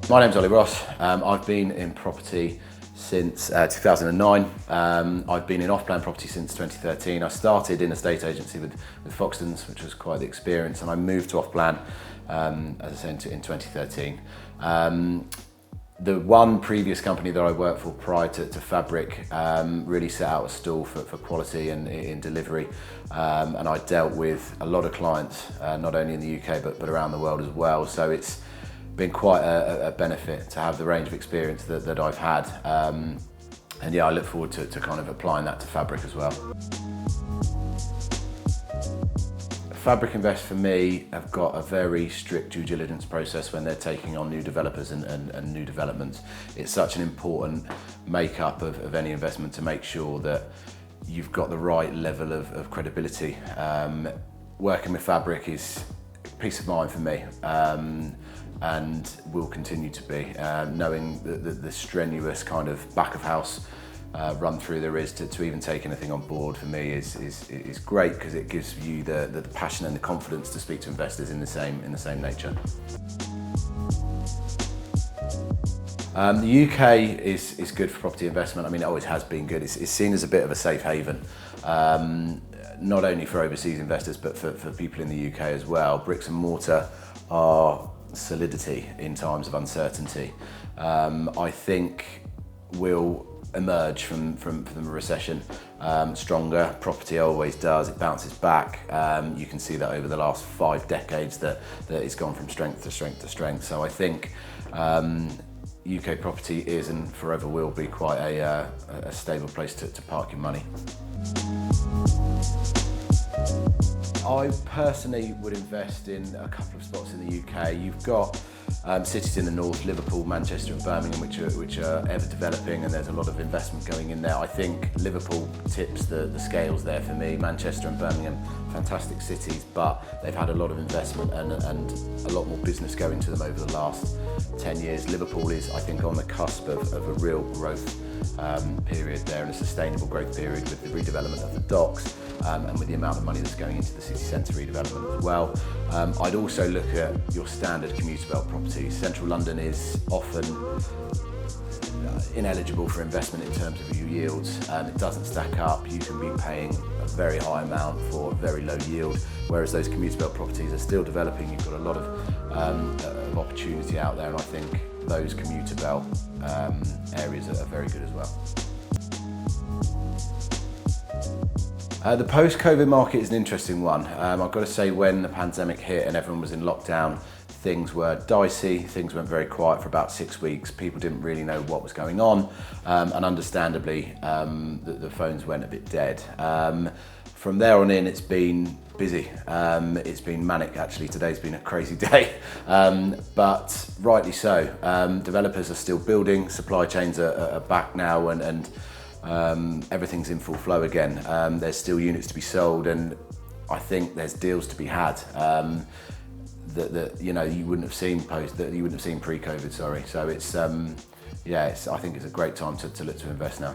My name's Oli Ross. I've been in property since 2009. I've been in off-plan property since 2013. I started in a estate agency with Foxtons, which was quite the experience, and I moved to off-plan, as I said, in 2013. The one previous company that I worked for prior to Fabrik really set out a stall for quality and in delivery, and I dealt with a lot of clients, not only in the UK but around the world as well. So it's been quite a benefit to have the range of experience that I've had, and yeah, I look forward to kind of applying that to Fabrik as well. Fabrik Invest for me have got a very strict due diligence process when they're taking on new developers and new developments. It's such an important makeup of any investment to make sure that you've got the right level of credibility. Working with Fabrik is peace of mind for me, and will continue to be, knowing the strenuous kind of back of house run through there is to even take anything on board for me is great, because it gives you the passion and the confidence to speak to investors in the same nature. The UK is good for property investment. I mean, it always has been good. It's seen as a bit of a safe haven, not only for overseas investors but for people in the UK as well. Bricks and mortar are solidity in times of uncertainty. I think we'll emerge from the recession stronger. Property always does, it bounces back. You can see that over the last 5 decades that it's gone from strength to strength to strength. So I think UK property is and forever will be quite a stable place to park your money. I personally would invest in a couple of spots in the UK. You've got cities in the north, Liverpool, Manchester and Birmingham, which are ever developing, and there's a lot of investment going in there. I think Liverpool tips the scales there for me. Manchester and Birmingham, fantastic cities, but they've had a lot of investment and a lot more business going to them over the last 10 years. Liverpool is, I think, on the cusp of a real growth period there, and a sustainable growth period with the redevelopment of the docks, and with the amount of money that's going into the city centre redevelopment as well. I'd also look at your standard commuter belt properties. Central London is often ineligible for investment in terms of your yields. It doesn't stack up. You can be paying a very high amount for a very low yield, whereas those commuter belt properties are still developing. You've got a lot of opportunity out there, and I think those commuter belt areas are very good as well. The post-COVID market is an interesting one. I've got to say, when the pandemic hit and everyone was in lockdown, things were dicey. Things went very quiet for about 6 weeks. People didn't really know what was going on, and understandably, the phones went a bit dead. From there on in, it's been busy. It's been manic, actually. Today's been a crazy day, but rightly so. Developers are still building, supply chains are back now, and everything's in full flow again. There's still units to be sold, and I think there's deals to be had that you know you wouldn't have seen pre-COVID. Sorry. So it's I think it's a great time to look to invest now.